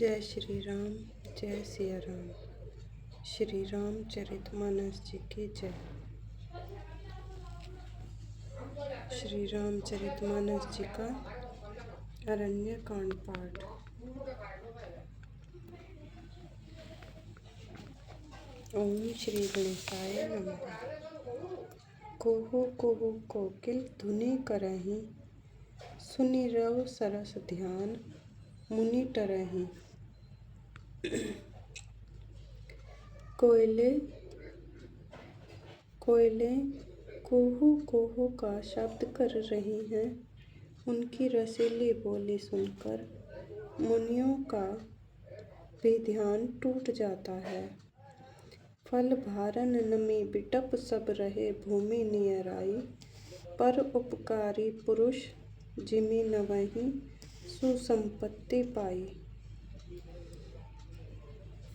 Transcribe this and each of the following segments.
जय श्री राम, जय सिया राम। श्री रामचरितमानस जी की जय। श्री रामचरितमानस जी का अरण्य कांड पाठ। ओम श्री गणेशाय नमः। कोहु कोहु कोकिल धुनि करहि, सुनि रव सरस ध्यान मुनि टरहि। कोयले कोहू कोहू का शब्द कर रही हैं। उनकी रसीली बोली सुनकर मुनियों का भी ध्यान टूट जाता है। फल भारन नमी बिटप सब रहे भूमि नियराई, पर उपकारी पुरुष जिमि नवहि सुसंपत्ति पाई।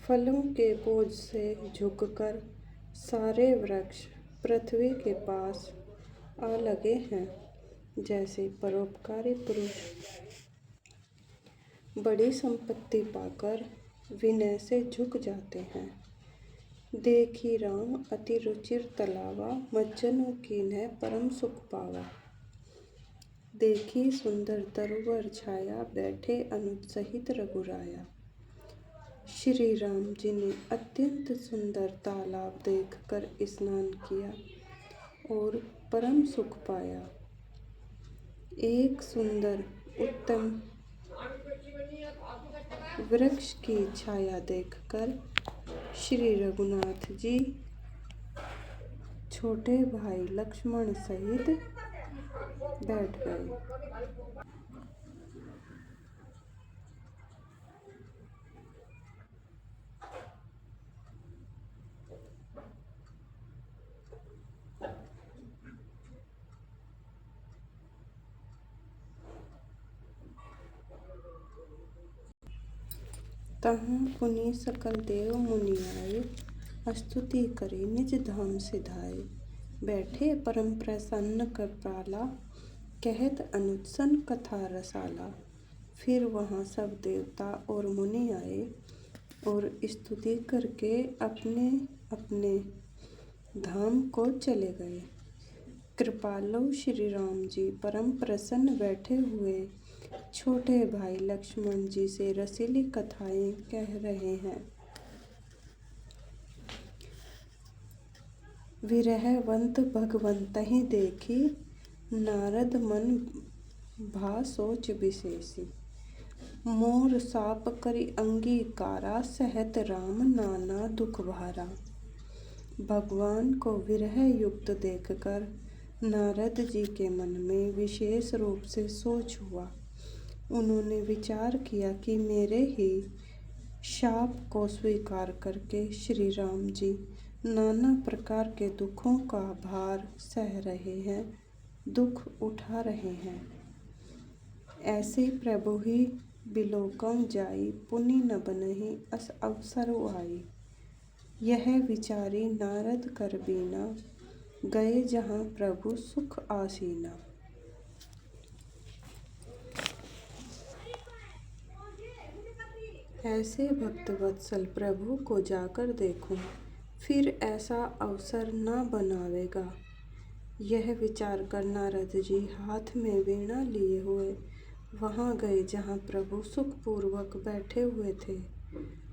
फलों के बोझ से झुककर सारे वृक्ष पृथ्वी के पास आ लगे हैं, जैसे परोपकारी पुरुष बड़ी संपत्ति पाकर विनय से झुक जाते हैं। देखी राम अति रुचिर तलावा, मज्जनों कीन्ह परम सुख पावा। देखी सुंदर तरुवर छाया, बैठे अनुज सहित रघुराया। श्री राम जी ने अत्यंत सुंदर तालाब देखकर स्नान किया और परम सुख पाया। एक सुंदर उत्तम वृक्ष की छाया देखकर श्री रघुनाथ जी छोटे भाई लक्ष्मण सहित बैठ गए। तहाँ पुनि सकल देव मुनि आए, स्तुति करे निज धाम सिधाए। बैठे परम प्रसन्न कृपाला, कहत अनुज कथा रसाला। फिर वहाँ सब देवता और मुनि आए और स्तुति करके अपने अपने धाम को चले गए। कृपालु श्री राम जी परम प्रसन्न बैठे हुए छोटे भाई लक्ष्मण जी से रसीली कथाएं कह रहे हैं। विरहवंत भगवंतहि देखी, नारद मन भा सोच विशेषी। मोर साप करि अंगीकारा, सहत राम नाना दुख भारा। भगवान को विरह युक्त देखकर नारद जी के मन में विशेष रूप से सोच हुआ। उन्होंने विचार किया कि मेरे ही शाप को स्वीकार करके श्री राम जी नाना प्रकार के दुखों का भार सह रहे हैं, दुख उठा रहे हैं। ऐसे प्रभु ही बिलोकं जाई, पुनि न बनहि अस अवसर आई। यह विचारी नारद कर बीना, गए जहाँ प्रभु सुख आसीना। ऐसे भक्तवत्सल प्रभु को जाकर देखूं, फिर ऐसा अवसर न बनावेगा। यह विचार कर नारद जी हाथ में वीणा लिए हुए वहाँ गए जहाँ प्रभु सुखपूर्वक बैठे हुए थे।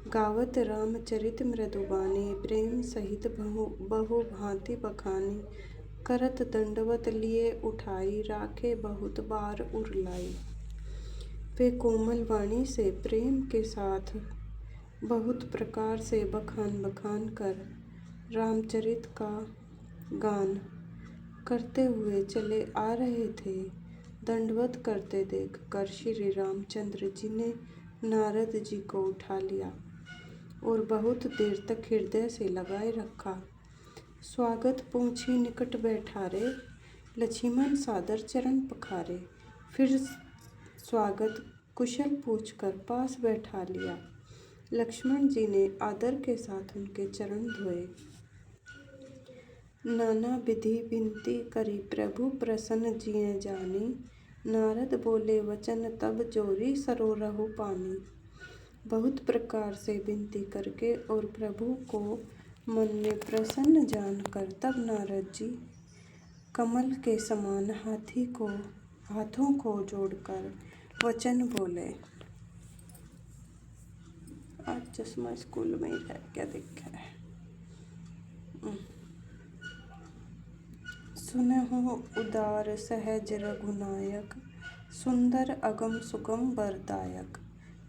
गावत रामचरित मृदुबानी, प्रेम सहित बहु भांति बखानी। करत दंडवत लिए उठाई, राखे बहुत बार उरलाई। वे कोमल वाणी से प्रेम के साथ बहुत प्रकार से बखान कर रामचरित का गान करते हुए चले आ रहे थे। दंडवत करते देखकर श्री रामचंद्र जी ने नारद जी को उठा लिया और बहुत देर तक हृदय से लगाए रखा। स्वागत पूछी निकट बैठारे, लक्ष्मण सादर चरण पखारे। फिर स्वागत कुशल पूछकर पास बैठा लिया। लक्ष्मण जी ने आदर के साथ उनके चरण धोए। नाना विधि विनती करी, प्रभु प्रसन्न जिय जानी। नारद बोले वचन तब जोरी, सरोरहु पानी। बहुत प्रकार से विनती करके और प्रभु को मन में प्रसन्न जानकर तब नारद जी कमल के समान हाथों को जोड़कर वचन बोले। आज चश्मा स्कूल में ही रह क्या देखा है। सुनहु उदार सहज रघुनायक, सुंदर अगम सुगम वरदायक।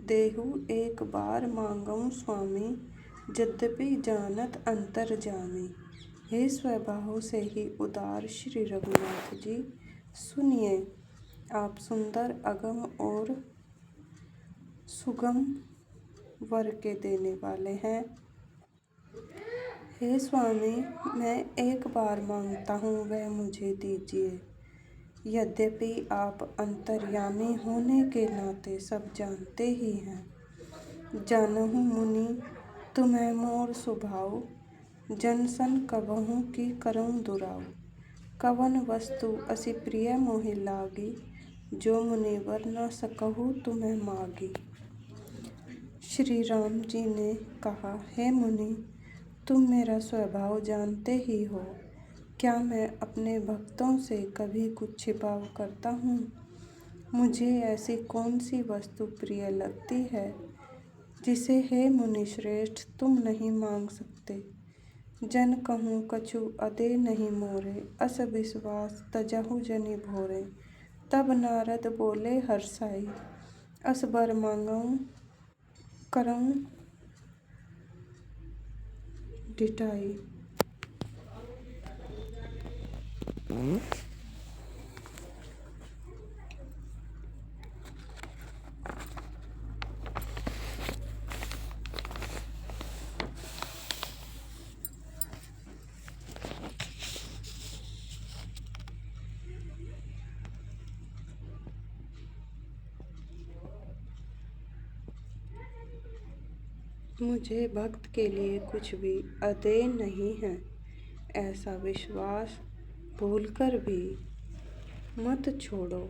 देहु एक बार मांगऊँ स्वामी, यद्यपि जानत अंतर जामी। हे स्वभाव से ही उदार श्री रघुनाथ जी, सुनिए आप सुंदर अगम और सुगम वर के देने वाले हैं। हे स्वामी, मैं एक बार मांगता हूँ, वह मुझे दीजिए। यद्यपि आप अंतर्यामी होने के नाते सब जानते ही हैं। जानहु मुनि तुम्हें मोर स्वभाव, जनसन कबहु की करऊँ दुराऊ। कवन वस्तु अति प्रिय मोहि लागी, जो मुनिवर न सकहु तुम्हें मागी। श्री राम जी ने कहा, हे मुनि, तुम मेरा स्वभाव जानते ही हो। क्या मैं अपने भक्तों से कभी कुछ छिपाव करता हूँ? मुझे ऐसी कौन सी वस्तु प्रिय लगती है जिसे हे मुनि श्रेष्ठ तुम नहीं मांग सकते। जन कहूँ कछु अदे नहीं मोरे, अस विश्वास तजहु जनि भोरे। तब नारद बोले हर्षाई, अस बर मांगऊँ करऊँ डिठाई। मुझे भक्त के लिए कुछ भी अदेय नहीं है, ऐसा विश्वास भूलकर भी मत छोड़ो।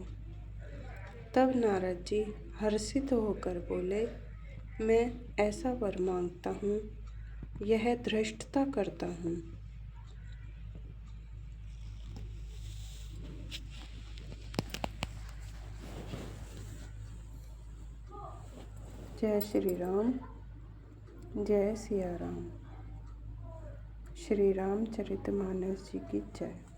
तब नारद जी हर्षित होकर बोले, मैं ऐसा वर मांगता हूँ, यह धृष्टता करता हूँ। जय श्री राम, जय सिया राम। श्री रामचरितमानस जी की जय।